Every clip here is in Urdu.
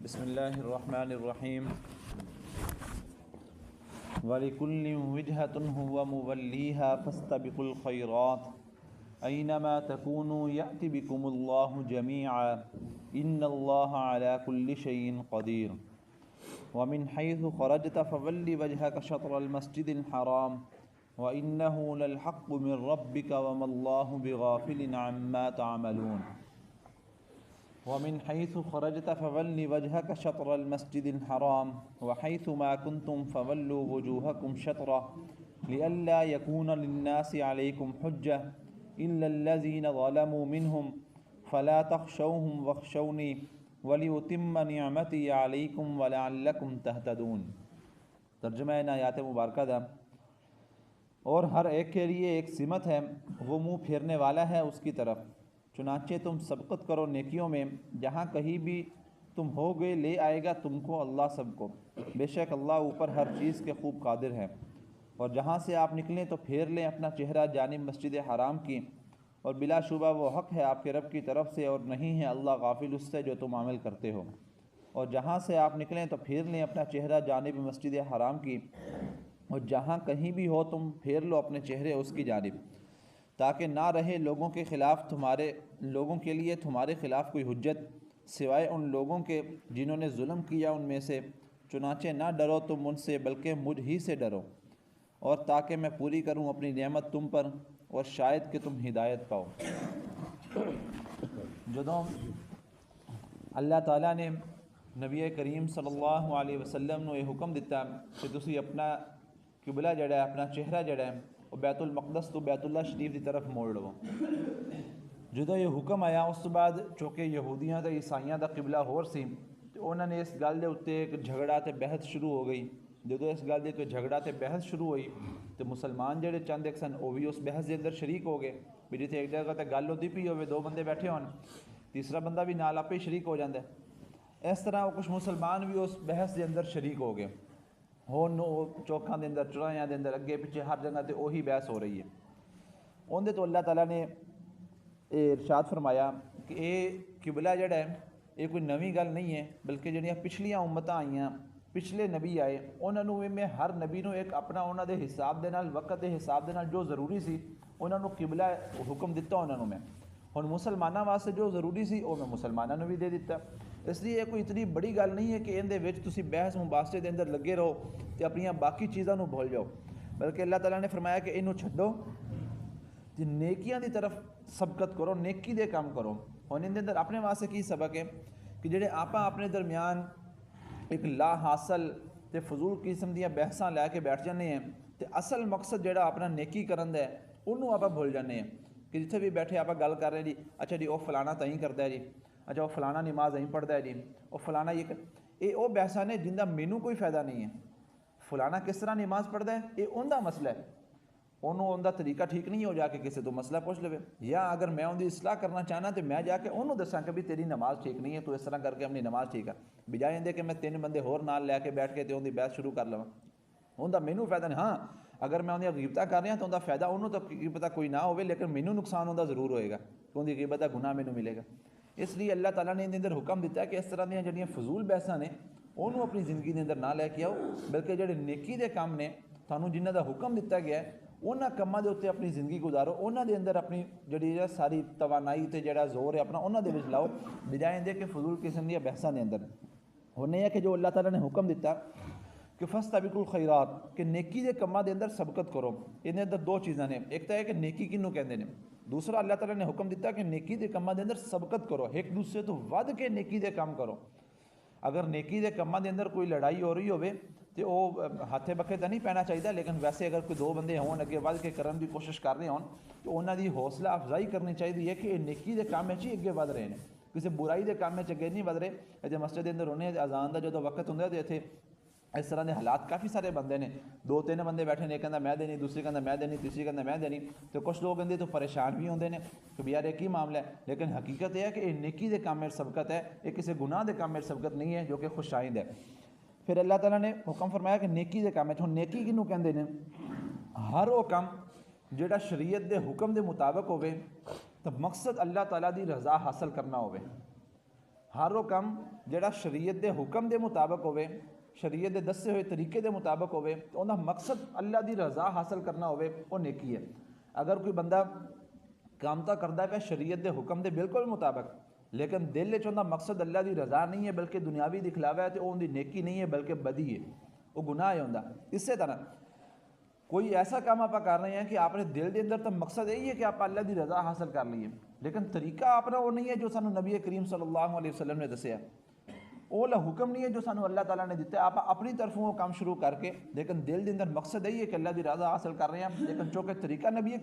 بسم اللہ الرحمن الرحیم وَلِكُلٍّ وِجْهَةٌ هُوَ مُوَلِّيهَا فَاسْتَبِقُوا الْخَيْرَاتِ أَيْنَمَا تَكُونُوا يَأْتِ بِكُمُ اللَّهُ جَمِيعًا إِنَّ اللَّهَ عَلَى كُلِّ شَيْءٍ قَدِيرٌ وَمِنْ حَيْثُ خَرَجْتَ فَوَلِّ وَجْهَكَ شَطْرَ الْمَسْجِدِ الْحَرَامِ وَإِنَّهُ لَلْحَقُّ مِنْ رَبِّكَ وَمَا اللَّهُ بِغَافِلٍ عَمَّا تَعْمَلُونَ وَمِنْ حَيْثُ خَرَجْتَ فَوَلِّ وَجْهَكَ شَطْرَ الْمَسْجِدِ الْحَرَامِ وَحَيْثُ مَا كُنْتُمْ فَوَلُّوا وُجُوهَكُمْ شَطْرَهُ لِئَلَّا يَكُونَ لِلنَّاسِ عَلَيْكُمْ حُجَّةٌ إِلَّا الَّذِينَ ظَلَمُوا مِنْهُمْ فَلَا تَخْشَوْهُمْ وَاخْشَوْنِي وَلِأُتِمَّ نِعْمَتِي عَلَيْكُمْ وَلَعَلَّكُمْ تَهْتَدُونَ ترجمہ ان آیات مبارکہ دا اور ہر ایک کے لیے ایک سمت ہے، وہ منہ پھیرنے والا ہے اس کی طرف، چنانچہ تم سبقت کرو نیکیوں میں، جہاں کہیں بھی تم ہو گئے لے آئے گا تم کو اللہ سب کو، بے شک اللہ اوپر ہر چیز کے خوب قادر ہے۔ اور جہاں سے آپ نکلیں تو پھیر لیں اپنا چہرہ جانب مسجد حرام کی، اور بلا شبہ وہ حق ہے آپ کے رب کی طرف سے، اور نہیں ہے اللہ غافل اس سے جو تم عمل کرتے ہو۔ اور جہاں سے آپ نکلیں تو پھیر لیں اپنا چہرہ جانب مسجد حرام کی، اور جہاں کہیں بھی ہو تم پھیر لو اپنے چہرے اس کی جانب، تاکہ نہ رہے لوگوں کے لیے تمہارے خلاف کوئی حجت سوائے ان لوگوں کے جنہوں نے ظلم کیا ان میں سے، چنانچہ نہ ڈرو تم ان سے بلکہ مجھ ہی سے ڈرو، اور تاکہ میں پوری کروں اپنی نعمت تم پر، اور شاید کہ تم ہدایت پاؤ۔ جدوں اللہ تعالیٰ نے نبی کریم صلی اللہ علیہ وسلم نو یہ حکم دیتا کہ تسی اپنا قبلہ جڑا ہے، اپنا چہرہ جڑا ہے وہ بیت المقدس تو بیت اللہ شریف کی طرف موڑ لو۔ جدوں یہ حکم آیا اس تو بعد چونکہ یہودیاں تے عیسائیاں دا قبلہ ہور سی، تو انہوں نے اس گل دے اتنے ایک جھگڑا تے بحث شروع ہو گئی۔ جدوں اس گل دے کوئی جھگڑا تے بحث شروع ہوئی تو مسلمان جڑے چند ایک سن وہ بھی اس بحث دے اندر شریک ہو گئے، بھی جتنے ایک جگہ تے گل ہوتی پئی ہوئے، دو بندے بیٹھے ہون، تیسرا بندہ بھی نال آپ ہی شریک ہو جاندے۔ اس طرح کچھ مسلمان بھی اس بحث دے اندر شریک ہو گئے، ہون چوکاں دے اندر، چوراہیاں دے اندر، اگے پیچھے ہر جگہ تے وہی بحث ہو رہی ہے۔ اندر تو اللہ تعالیٰ نے ارشاد فرمایا کہ یہ قبلہ جڑا ہے یہ کوئی نویں گل نہیں ہے، بلکہ جڑیاں پچھلیاں امتاں آئیاں، پچھلے نبی آئے، انہوں نے میں ہر نبی نو ایک اپنا انہوں دے حساب دے نال، وقت دے حساب دے نال جو ضروری سی انہوں نے قبلہ حکم دیتا انہوں میں۔ ہن مسلمانوں واسطے جو ضروری سی وہ میں مسلمانوں نے بھی دے دیتا۔ اس لیے کوئی اتنی بڑی گل نہیں ہے کہ اندے وچ تسی بحث مباحثے دے اندر لگے رہو تے اپنی باقی چیزاں نو بھول جاؤ، بلکہ اللہ تعالیٰ نے فرمایا کہ انہوں چھڈو تے نیکیاں دی طرف سبقت کرو، نیکی دے کام کرو۔ ہن ان دے اندر اپنے واسطے کی سبق ہے کہ جڑے آپاں اپنے درمیان ایک لا حاصل تے فضول قسم دیاں بحثاں لے کے بیٹھ جانے ہیں تے اصل مقصد جڑا اپنا نیکی کرن دا ہے انہوں آپ بھول جانے ہیں کہ جتھے بھی بیٹھے آپ گل کر رہے ہیں جی اچھا جی وہ فلانا تائیں کرتا ہے جی، اچھا وہ فلانا نماز ائیں پڑھتا ہے جی، وہ فلانا یہ وہ بحثاں نے جن کا مینوں کوئی فائدہ نہیں ہے۔ فلانا کس طرح نماز پڑھتا ہے یہ ان کا مسئلہ ہے، انہوں ان کا طریقہ ٹھیک نہیں ہو جا کے کسی تو مسئلہ پوچھ لے، یا اگر میں ان کی اصلاح کرنا چاہنا تو میں جا کے انہوں دساں کہ بھی تیری نماز ٹھیک نہیں ہے، تو اس طرح کر کے اپنی نماز ٹھیک ہے، بجائے اندے کہ میں 3 بندے ہور نال لے کے بیٹھ کے تو ان کی بحث شروع کر لواں، ان کا مینوں فائدہ نہیں۔ ہاں اگر میں انہاں غیبتاں کر رہا تو ان کا فائدہ انہوں تو کی پتہ کوئی نہ ہوئے، لیکن مینوں نقصان ان کا ضرور ہوئے گا کہ ان کی غیبت کا گناہ مینوں ملے گا۔ اس لیے اللہ تعالیٰ نے ان اندر حکم دیتا ہے کہ اس طرح دیاں جڑیاں فضول بحثاں نے انہوں اپنی زندگی دے اندر نہ لے کے آؤ، بلکہ جڑے نیکی دے کام نے تانوں جنہاں دا حکم دیتا گیا ہے انہاں کاماں دے اوتے اپنی زندگی گزارو، انہاں دے اندر اپنی جڑی ساری توانائی تے جڑا زور ہے اپنا انہاں دے وچ لاؤ، بجائے دے کہ فضول قسم دیاں بحثاں دے اندر۔ ہن یہ ہے کہ جو اللہ تعالیٰ نے حکم دیتا کہ فاستبقوا الخیرات کہ نیکی دے کاماں دے اندر سبقت کرو، ان اندر 2 چیزاں نے، ایک تو ہے کہ نیکی کنوں کہندے نے، دوسرا اللہ تعالیٰ نے حکم دیتا کہ نیکی دے کاماں دے اندر سبقت کرو، ایک دوسرے تو ود کے نیکی دے کام کرو۔ اگر نیکی دے کاماں دے اندر کوئی لڑائی ہو رہی ہوئے تو وہ ہاتھے بکھے تو نہیں پینا چاہیے، لیکن ویسے اگر کوئی 2 بندے ہون اگے ود کے کرن دی کوشش کر رہے ہون تو انہاں دی حوصلہ افزائی کرنی چاہیے کہ یہ نیکی دے کام وچ ہی اگے ود رہے ہیں، کسی برائی دے کام وچ اگے نہیں ود رہے۔ اتنے مسجد دے اندر ہونے اذان دا جدوں وقت ہوندا تے اتنے اس طرح دے حالات کافی سارے بندے نے، 2-3 بندے بیٹھے نے، ایک کہندا میں دینی، دوسری کہندا میں دینی، تیسری کہندا میں دینی، تو کچھ لوگ اندے تو پریشان بھی ہوندے نے کہ بھی یار یہ کی معاملہ ہے، لیکن حقیقت یہ ہے کہ یہ نیکی دے کام میں سبقت ہے، یہ کسی گناہ دے کام میں سبقت نہیں ہے جو کہ خوش آئند ہے۔ پھر اللہ تعالیٰ نے حکم فرمایا کہ نیکی دے کام ہن نیکی کنوں کہندے نے؟ ہر وہ کام جڑا شریعت دے حکم دے مطابق ہوئے تو مقصد اللہ تعالیٰ دی رضا حاصل کرنا ہوئے، ہر وہ کم جڑا شریعت دے حکم دے مطابق ہوئے، شریعت دے دسے ہوئے طریقے دے مطابق ہوئے، تو انہا مقصد اللہ دی رضا حاصل کرنا ہوئے، وہ نیکی ہے۔ اگر کوئی بندہ کام تا کردا ہے شریعت دے حکم دے بالکل مطابق، لیکن دل وچ اوندا مقصد اللہ دی رضا نہیں ہے بلکہ دنیاوی دکھلاوا ہے، تو اون دی نیکی نہیں ہے بلکہ بدی ہے، وہ گناہ ہے اوندا۔ اسی طرح کوئی ایسا کام آپ کر رہے ہیں کہ آپ نے دل دے اندر تو مقصد یہی ہے کہ آپ اللہ دی رضا حاصل کر لیے، لیکن طریقہ اپنا وہ نہیں ہے جو سانو نبی کریم صلی اللہ علیہ وسلم نے دسیا، وہ حکم نہیں ہے جو سانو اللہ تعالیٰ نے دیتا ہے۔ آپ اپنی طرفوں وہ کام شروع کر کے، لیکن دل دے اندر مقصد یہی ہے کہ اللہ دی رضا حاصل کر رہے ہیں، لیکن چونکہ طریقہ نبی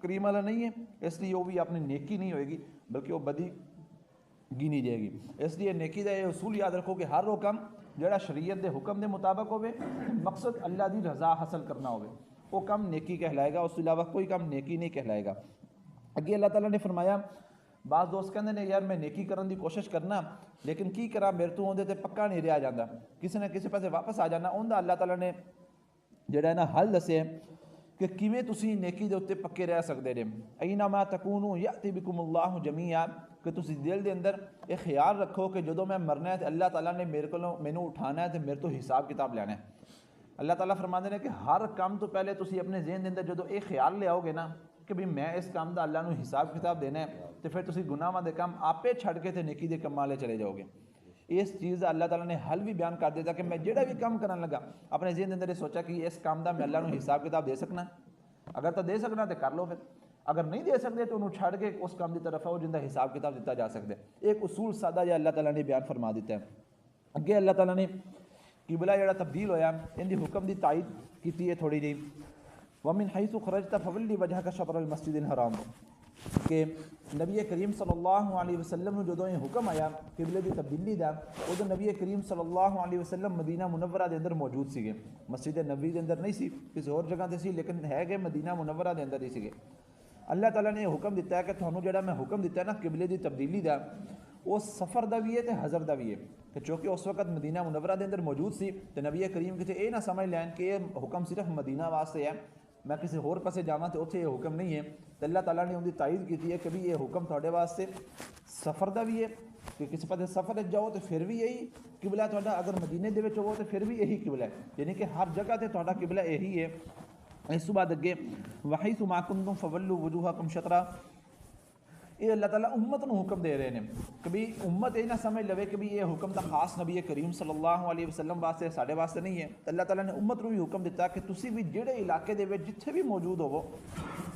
کریم والا نہیں ہے، اس لیے وہ بھی اپنی نیکی نہیں ہوئے گی بلکہ وہ بدی گینی جائے گی۔ اس لیے نیکی کا یہ اصول یاد رکھو کہ ہر وہ کم جڑا شریعت دے حکم دے مطابق ہوئے، مقصد اللہ دی رضا حاصل کرنا ہوئے، وہ کم نیکی کہلائے گا، اس کے علاوہ کوئی کم نیکی نہیں کہلائے گا۔ اگے اللہ تعالیٰ نے فرمایا، بعض دوست کہندے نے یار میں نیکی کرن دی کوشش کرنا لیکن کی کرا میرے تو اندے تے پکا نہیں رہا جاندہ، کسی نہ کسی پاسے واپس آ جانا۔ اندہ اللہ تعالیٰ نے جڑا ہے نا حل دسے کہ کیویں تسی نیکی دے اوتے پکے رہ سکدے نے۔ اینما تکونوا یأتی بکم اللہ جمیعا، کہ تسی دل دے اندر ایک خیال رکھو کہ جدوں میں مرنا ہے تے اللہ تعالیٰ نے میرے کولوں مینوں اٹھانا ہے تے میرے تو حساب کتاب لینا ہے۔ اللہ تعالیٰ فرماندے نے کہ ہر کام تو پہلے تسی اپنے ذہن دے اندر جدوں ایک خیال لے آؤ گے نا کہ بھی میں اس کام دا اللہ نو حساب کتاب دینا ہے، تو پھر تسی گناہاں دے کام آپے چھڑ کے تے نیکی دے کام والے چلے جاؤ گے۔ اس چیز دا اللہ تعالیٰ نے حل بھی بیان کر دیتا کہ میں جڑا بھی کام کرن لگا اپنے ذہن دے اندر سوچا کہ اس کام دا میں اللہ نو حساب کتاب دے سکنا، اگر تو دے سکنا تو کر لو، پھر اگر نہیں دے سکتے تو انہوں چھڑ کے اس کام دی طرف آؤ جن دا حساب کتاب دیتا جا سکتا ہے۔ ایک اصول سادہ جا اللہ تعالیٰ نے بیان فرما دیتا ہے۔ اگے اللہ تعالیٰ نے قبلہ جڑا تبدیل ہویا ان دی حکم دی تائید کیتی ہے تھوڑی جی، وَمِنْ حَيْثُ خَرَجْتَ فَوَلِّ وَجْهَكَ شَطْرَ الْمَسْجِدِ الْحَرَامِ، کہ نبی کریم صلی اللہ علیہ وسلم نے جدوں یہ حکم آیا قبلے دی تبدیلی دا، ادو نبی کریم صلی اللہ علیہ وسلم مدینہ منورہ دے اندر موجود سیگے، مسجد نبوی دے اندر نہیں سی، کسی اور جگہ تے سی، لیکن ہے کہ مدینہ منورہ دے اندر ہی سیگے۔ اللہ تعالیٰ نے یہ حکم دیتا ہے کہ تھانوں جڑا میں حکم دیتا ہے نا قبلے دی تبدیلی دا، وہ سفر دا بھی ہے تے حضر دا بھی ہے، کہ چونکہ اس وقت مدینہ منورہ دے اندر موجود سی تے نبی کریم کسی اے نہ سمجھ لین کہ یہ حکم صرف مدینہ واسطے ہے، میں کسی ہور پاسے جاواں تے اوتھے یہ حکم نہیں ہے۔ تو اللہ تعالیٰ نے ان کی تائید کی ہے کہ بھی یہ حکم تھوڑے واسطے سفر دا بھی ہے، کہ کسی پاسے سفر جاؤ تو پھر بھی یہی قبلہ تھوڑا، اگر مدینے دے وچ ہو تو پھر بھی یہی قبلہ ہے، یعنی کہ ہر جگہ تے تھوڑا قبلہ یہی ہے۔ اس کے بعد اگے وَحَيْثُ مَا كُنْتُمْ فَوَلُّوا وُجُوهَكُمْ شَطْرَهُ، یہ اللہ تعالیٰ امت نو حکم دے رہے ہیں کہ بھی امت یہ نہ سمجھ لوے کہ بھی یہ حکم تو خاص نبی کریم صلی اللہ علیہ وسلم واسطے ساڈے واسطے نہیں ہے۔ اللہ تعالیٰ نے امت نو بھی حکم دیتا کہ تسی بھی جڑے علاقے دے وچ جتھے بھی موجود ہوو،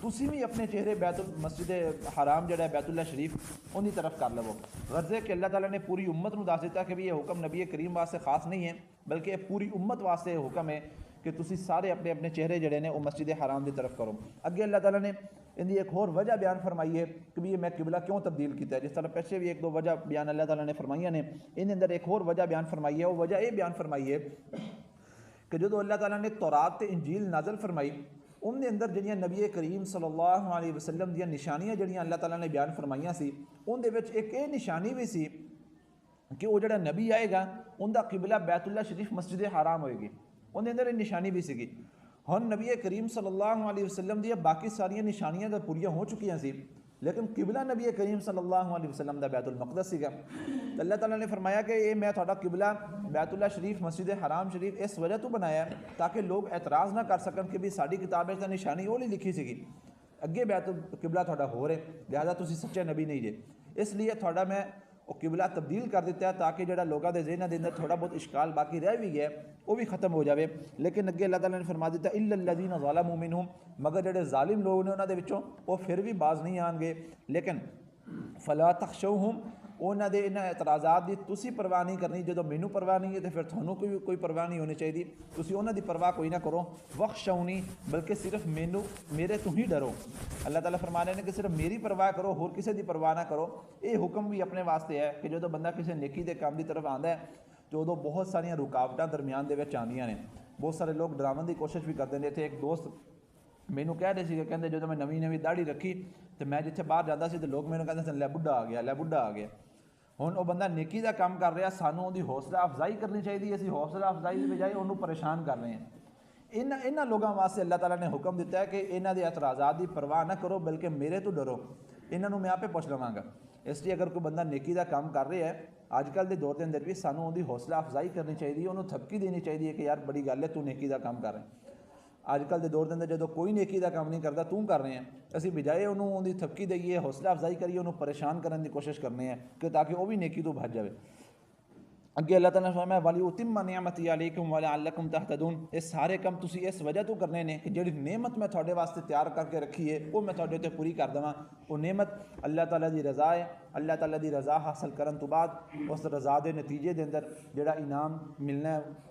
تسی بھی اپنے چہرے مسجد حرام جڑا ہے بیت اللہ شریف ان کی طرف کر لو۔ غرض ہے کہ اللہ تعالیٰ نے پوری امت نو دس دیتا کہ بھی یہ حکم نبی کریم واسطے خاص نہیں ہے بلکہ پوری امت واسطے حکم ہے کہ تسی سارے اپنے اپنے چہرے جڑے نے وہ مسجد حرام دی طرف کرو۔ اگے اللہ تعالیٰ نے ان کی ایک اور وجہ بیان فرمائی ہے کہ بھی یہ میں قبلہ کیوں تبدیل کیتا ہے، جس طرح پیچھے بھی ایک دو وجہ بیان اللہ تعالیٰ نے فرمائیاں نے، ان اندر ایک اور وجہ بیان فرمائی ہے۔ وہ وجہ یہ بیان فرمائی ہے کہ جدو اللہ تعالیٰ نے تورات تے انجیل نازل فرمائی، ان دے اندر جڑیاں نبی کریم صلی اللہ علیہ وسلم دیاں نشانیاں جڑیاں اللہ تعالیٰ نے بیان فرمائیاں سی، ان دے وچ ایک یہ نشانی بھی سی کہ وہ جڑا نبی آئے گا ان دا قبلہ بیت اللہ شریف مسجد حرام ہوئے گی، ان دے اندر یہ نشانی بھی سی۔ ہن نبی کریم صلی اللہ علیہ وسلم دیا باقی ساریاں نشانیاں تو پوریاں ہو چکیاں سی، لیکن قبلہ نبی کریم صلی اللہ علیہ وسلم دا بیت المقدس سیگا۔ تو اللہ تعالیٰ نے فرمایا کہ یہ میں تھوڑا قبلہ بیت اللہ شریف مسجد حرام شریف اس وجہ تو بنایا ہے تاکہ لوگ اعتراض نہ کر سکن کہ بھی ساری کتابیں تا نشانی وہ نہیں لکھی سیگی، اگے بیت قبلہ تھوڑا ہو رہے، لہذا تسی سچے نبی نہیں جے، اس لیے تھوڑا میں وہ قبلہ تبدیل کر دیتا ہے تاکہ جڑا لوگوں دے ذہن دے اندر تھوڑا بہت اشکال باقی رہ بھی گیا وہ بھی ختم ہو جاوے۔ لیکن اگے اللہ تعالیٰ نے فرما دیتا الا الذین ظلموا منہم، مگر جڑے ظالم لوگ نے انہاں دے وچوں وہ پھر بھی باز نہیں آن گے، لیکن فلا تخشوہم، انہاں دے انہاں اعتراضات دی تسی پرواہ نہیں کرنی، جدوں مینوں پرواہ نہیں ہے تو پھر تھانوں کوئی پرواہ نہیں ہونی چاہیے، تسی انہاں دی پرواہ کوئی نہ کرو، وخشونی، بلکہ صرف میرے تو ہی ڈرو۔ اللہ تعالیٰ فرما رہے ہیں کہ صرف میری پرواہ کرو، ہور کسی دی پرواہ نہ کرو۔ یہ حکم بھی اپنے واسطے ہے کہ جدوں بندہ کسی نیکی دے کام دی طرف آندا ہے تو ادو بہت ساریاں رکاوٹاں درمیان دے وچ آندیاں نے، بہت سارے لوگ ڈراون دی کوشش بھی کرتے ہیں۔ اتنے ایک دوست مینوں کہہ رہے سی کہ جدوں میں نویں داڑھی رکھی تو میں جتھے باہر جاتا سی تو لوگ مینوں کہتے سن لے بڈھا آ گیا، لے بڈھا آ گیا۔ ہن وہ بندہ نیکی دا کام کر رہا، سانوں دی حوصلہ افزائی کرنی چاہیے، اسی حوصلہ افزائی دی بجائے انہوں پریشان کر رہے ہیں۔ انہاں لوگوں واسطے اللہ تعالیٰ نے حکم دیتا ہے کہ انہاں دے اعتراضات دی پرواہ نہ کرو بلکہ میرے تو ڈرو، انہاں نوں میں آپے پوچھ لواں گا۔ اس لیے اگر کوئی بندہ نیکی دا کام کر رہا ہے، ਅੱਜ ਕੱਲ੍ਹ ਦੇ ਦੌਰ ਦੇ ਅੰਦਰ ਵੀ ਸਾਨੂੰ ਉਹਦੀ ਹੌਸਲਾ ਅਫਜ਼ਾਈ ਕਰਨੀ ਚਾਹੀਦੀ ਹੈ, ਉਹਨੂੰ ਥਪਕੀ ਦੇਣੀ ਚਾਹੀਦੀ ਹੈ ਕਿ ਯਾਰ ਬੜੀ ਗੱਲ ਹੈ, ਤੂੰ ਨੇਕੀ ਦਾ ਕੰਮ ਕਰ ਰਿਹਾ। ਅੱਜ ਕੱਲ੍ਹ ਦੇ ਦੌਰ ਦੇ ਅੰਦਰ ਜਦੋਂ ਕੋਈ ਨੇਕੀ ਦਾ ਕੰਮ ਨਹੀਂ ਕਰਦਾ, ਤੂੰ ਕਰ ਰਹੇ ਆ, ਅਸੀਂ ਬਜਾਏ ਉਹਨੂੰ ਉਹਦੀ ਥਪਕੀ ਦਈਏ, ਹੌਸਲਾ ਅਫਜ਼ਾਈ ਕਰੀਏ, ਉਹਨੂੰ ਪਰੇਸ਼ਾਨ ਕਰਨ ਦੀ ਕੋਸ਼ਿਸ਼ ਕਰਨੇ ਆ ਕਿ ਤਾਂ ਕਿ ਉਹ ਵੀ ਨੇਕੀ ਤੋਂ ਭੱਜ ਜਾਵੇ। ਅੱਗੇ ਅੱਲਾਹ ਤਾਲਾ ਨੇ ਫਰਮਾਇਆ ਵਲਿਉਤਿਮ ਨਿਅਮਤੀ ਅਲੈਕੁਮ ਵਲਅੱਲਕੁਮ ਤਹਤਦੂਨ, ਇਹ ਸਾਰੇ ਕੰਮ ਤੁਸੀਂ ਇਸ ਵਜ੍ਹਾ ਤੋਂ ਕਰਨੇ ਨੇ ਕਿ ਜਿਹੜੀ ਨਿਅਮਤ ਮੈਂ ਤੁਹਾਡੇ ਵਾਸਤੇ ਤਿਆਰ ਕਰਕੇ ਰੱਖੀ ਹੈ ਉਹ ਮੈਂ ਤੁਹਾਡੇ ਉੱਤੇ ਪੂਰੀ ਕਰ ਦੇਵਾਂ। ਉਹ ਨਿਅਮਤ ਅੱਲਾਹ ਤਾਲਾ ਦੀ ਰਜ਼ਾ ਹੈ। ਅੱਲਾਹ ਤਾਲਾ ਦੀ ਰਜ਼ਾ ਹਾਸਲ ਕਰਨ ਤੋਂ ਬਾਅਦ ਉਸ ਰਜ਼ਾ ਦੇ ਨਤੀਜੇ ਦੇ ਅੰਦਰ ਜਿਹੜਾ ਇਨਾਮ ਮਿਲਣਾ ਹੈ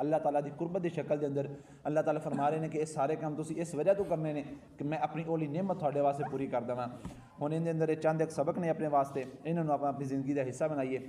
ਅੱਲਾਹ ਤਾਲਾ ਦੀ ਕੁਰਬਤ ਦੀ ਸ਼ਕਲ ਦੇ ਅੰਦਰ। ਅੱਲਾਹ ਤਾਲਾ ਫਰਮਾ ਰਹੇ ਨੇ ਕਿ ਇਹ ਸਾਰੇ ਕੰਮ ਤੁਸੀਂ ਇਸ ਵਜ੍ਹਾ ਤੋਂ ਕਰਨੇ ਨੇ ਕਿ ਮੈਂ ਆਪਣੀ ਉਹਲੀ ਨਿਅਮਤ ਤੁਹਾਡੇ ਵਾਸਤੇ ਪੂਰੀ ਕਰ ਦੇਵਾਂ। ਹੁਣ ਇਹਦੇ ਅੰਦਰ ਇਹ ਚੰਦ ਇੱਕ ਸਬਕ ਨੇ ਆਪਣੇ ਵਾਸਤੇ, ਇਹਨਾਂ ਨੂੰ ਆਪਾਂ ਆਪਣੀ ਜ਼ਿੰਦਗੀ ਦਾ ਹਿੱਸਾ ਬਣਾਈਏ।